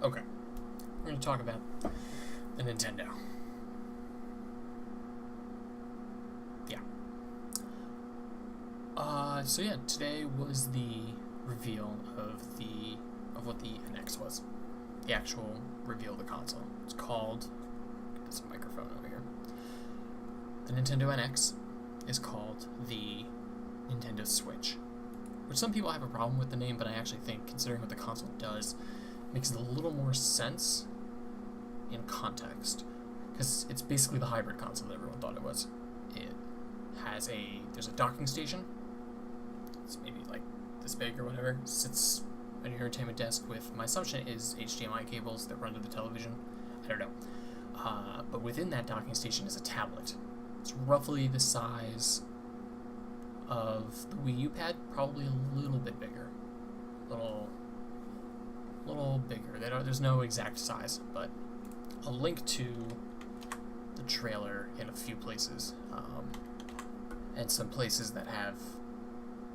Okay, we're going to talk about the Nintendo. Yeah. So yeah, today was the reveal of what the NX was. The actual reveal of the console. It's called. Get this microphone over here. The Nintendo NX is called the Nintendo Switch, which some people have a problem with the name, but I actually think, considering what the console does, makes it a little more sense in context, because it's basically the hybrid console that everyone thought it was. It has there's a docking station. It's maybe like this big or whatever. Sits on your entertainment desk with, my assumption is, HDMI cables that run to the television. I don't know. But within that docking station is a tablet. It's roughly the size of the Wii U pad, probably a little bit bigger. Little bigger. There's no exact size, but I'll link to the trailer in a few places, and some places that have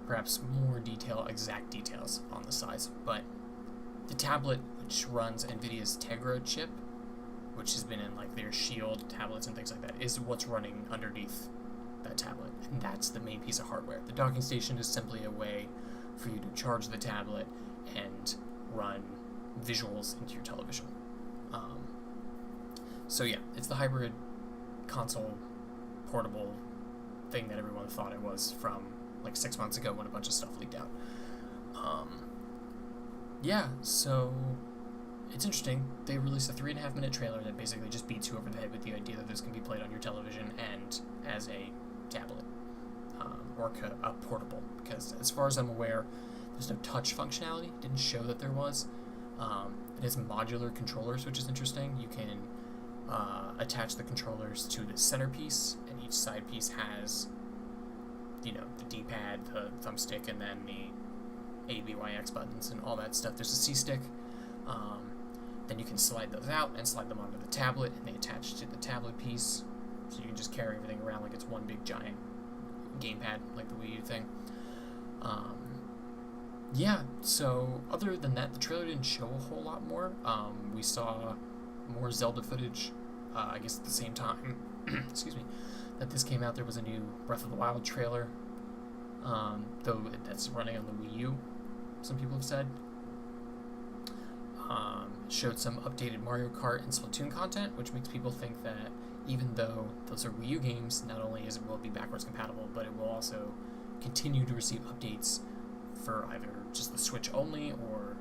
perhaps more exact details on the size. But the tablet, which runs NVIDIA's Tegra chip, which has been in like their Shield tablets and things like that, is what's running underneath that tablet, and that's the main piece of hardware. The docking station is simply a way for you to charge the tablet and run visuals into your television. So yeah, it's the hybrid console portable thing that everyone thought it was from like 6 months ago when a bunch of stuff leaked out. Yeah, so it's interesting. They released a 3.5 minute trailer that basically just beats you over the head with the idea that this can be played on your television and as a tablet, or a portable, because as far as I'm aware, there's no touch functionality. It didn't show that there was. It has modular controllers, which is interesting. You can attach the controllers to the centerpiece, and each side piece has, the D-pad, the thumbstick, and then the A, B, Y, X buttons and all that stuff. There's a C-stick. Then you can slide those out and slide them onto the tablet, and they attach to the tablet piece, so you can just carry everything around like it's one big giant gamepad, like the Wii U thing. Yeah, so other than that, the trailer didn't show a whole lot more. We saw more Zelda footage, I guess at the same time, excuse me, that this came out. There was a new Breath of the Wild trailer, though that's running on the Wii U, some people have said. Showed some updated Mario Kart and Splatoon content, which makes people think that even though those are Wii U games, not only will it be backwards compatible, but it will also continue to receive updates for either just the Switch only, or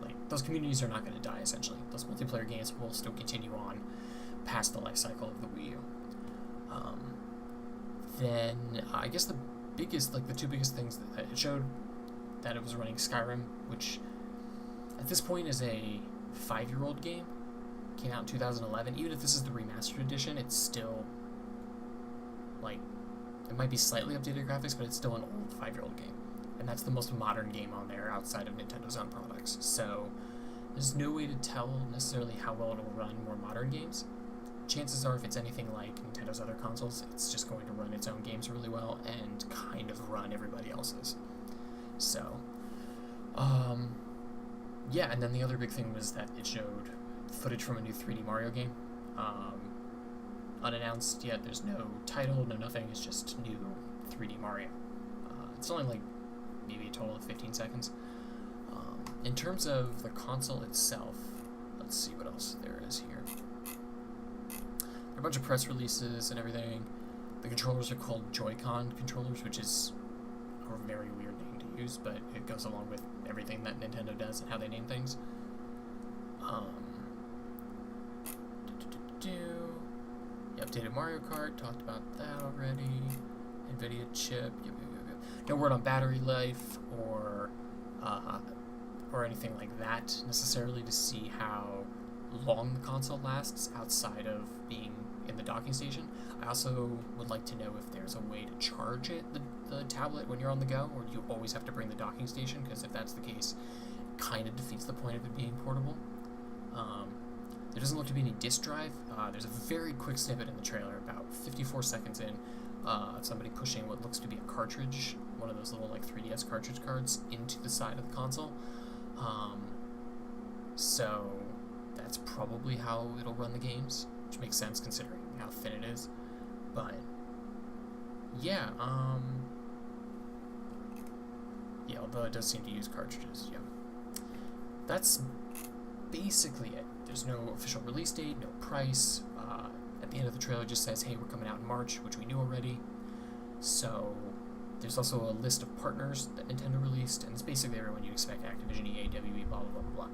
like those communities are not going to die. Essentially, those multiplayer games will still continue on past the life cycle of the Wii U. Then I guess the two biggest things that it showed, that it was running Skyrim, which at this point is a 5-year-old game. Came out in 2011. Even if this is the remastered edition, it's still like, it might be slightly updated graphics, but it's still an old 5-year-old game. And that's the most modern game on there outside of Nintendo's own products. So there's no way to tell necessarily how well it'll run more modern games. Chances are, if it's anything like Nintendo's other consoles, it's just going to run its own games really well and kind of run everybody else's. So, yeah, and then the other big thing was that it showed footage from a new 3D Mario game. Unannounced yet, there's no title, no nothing, it's just new 3D Mario. It's only like maybe a total of 15 seconds. In terms of the console itself, let's see what else there is here. There are a bunch of press releases and everything. The controllers are called Joy-Con controllers, which is a very weird name to use, but it goes along with everything that Nintendo does and how they name things. The updated Mario Kart, talked about that already. NVIDIA chip. No word on battery life or anything like that necessarily to see how long the console lasts outside of being in the docking station. I also would like to know if there's a way to charge the tablet when you're on the go, or do you always have to bring the docking station? Because if that's the case, it kind of defeats the point of it being portable. There doesn't look to be any disk drive. There's a very quick snippet in the trailer, about 54 seconds in, of somebody pushing what looks to be a cartridge, one of those little like 3DS cartridge cards, into the side of the console. So that's probably how it'll run the games, which makes sense considering how thin it is. But yeah, yeah, although it does seem to use cartridges, yeah. That's basically it. There's no official release date, no price. At the end of the trailer, it just says, hey, we're coming out in March, which we knew already. So there's also a list of partners that Nintendo released, and it's basically everyone you expect: Activision, EA, WB, blah, blah, blah, blah, blah.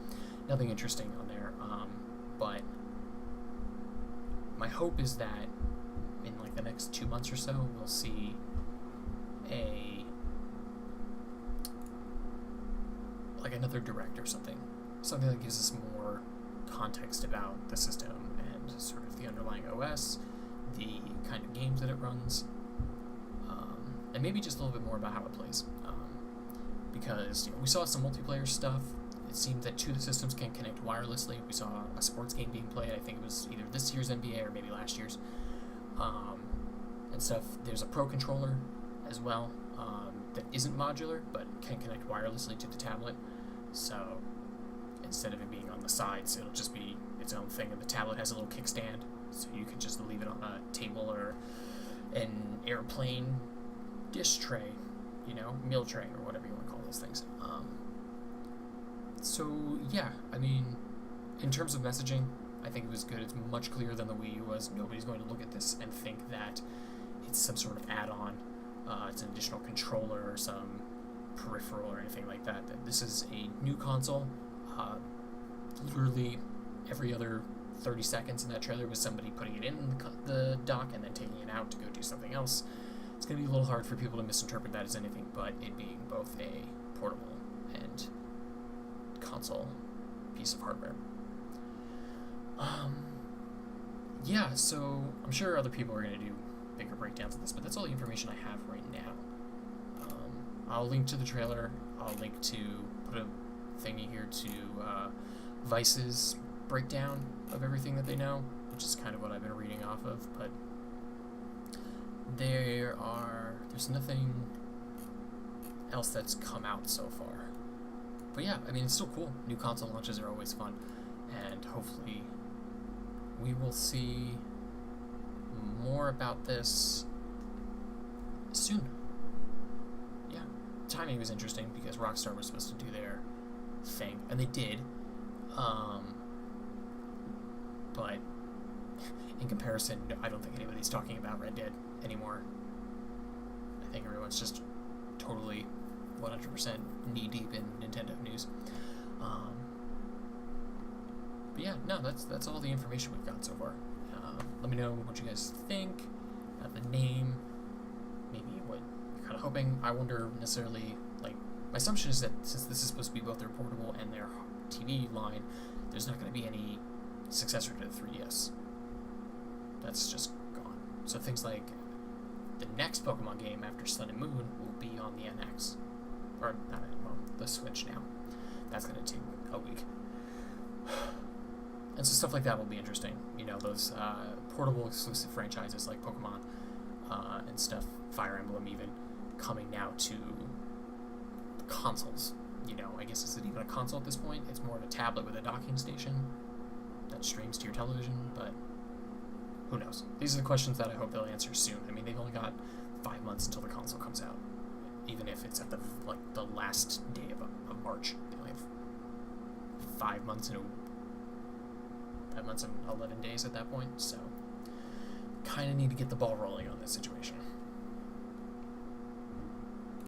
Nothing interesting on there, but my hope is that in like the next 2 months or so, we'll see another direct or something that gives us more context about the system and sort of the underlying OS, the kind of games that it runs, and maybe just a little bit more about how it plays. Because we saw some multiplayer stuff. It seemed that 2 of the systems can connect wirelessly. We saw a sports game being played. I think it was either this year's NBA or maybe last year's, and stuff. There's a Pro controller as well that isn't modular but can connect wirelessly to the tablet. So instead of it being on the sides, it'll just be its own thing, and the tablet has a little kickstand, so you can just leave it on a table or an airplane dish tray, meal tray, or whatever you want to call those things. So yeah, I mean, in terms of messaging, I think it was good. It's much clearer than the Wii U was. Nobody's going to look at this and think that it's some sort of add-on, it's an additional controller or some peripheral or anything like that. That this is a new console. Literally every other 30 seconds in that trailer was somebody putting it in the dock and then taking it out to go do something else. It's going to be a little hard for people to misinterpret that as anything but it being both a portable and console piece of hardware. Yeah, so I'm sure other people are going to do bigger breakdowns of this, but that's all the information I have right now. I'll link to the trailer. I'll link to put a thingy here to Vice's breakdown of everything that they know, which is kind of what I've been reading off of, but there's nothing else that's come out so far. But yeah, I mean, it's still cool. New console launches are always fun, and hopefully we will see more about this soon. Yeah, timing was interesting because Rockstar was supposed to do their thing, and they did, but in comparison, I don't think anybody's talking about Red Dead anymore. I think everyone's just totally 100% knee-deep in Nintendo news. But yeah, no, that's all the information we've got so far. Let me know what you guys think about the name, maybe what you're kind of hoping. I wonder necessarily, like, my assumption is that since this is supposed to be both their portable and their TV line, there's not going to be any successor to the 3DS. That's just gone. So things like the next Pokemon game after Sun and Moon will be on the NX. Or, not anymore, the Switch now. That's going to take a week. And so stuff like that will be interesting. Those portable exclusive franchises like Pokemon and stuff, Fire Emblem even, coming now to consoles. I guess is it even a console at this point? It's more of a tablet with a docking station that streams to your television, but who knows? These are the questions that I hope they'll answer soon. I mean, they've only got 5 months until the console comes out, even if it's at the last day of March. They only have 5 months and 11 days at that point, so kind of need to get the ball rolling on this situation.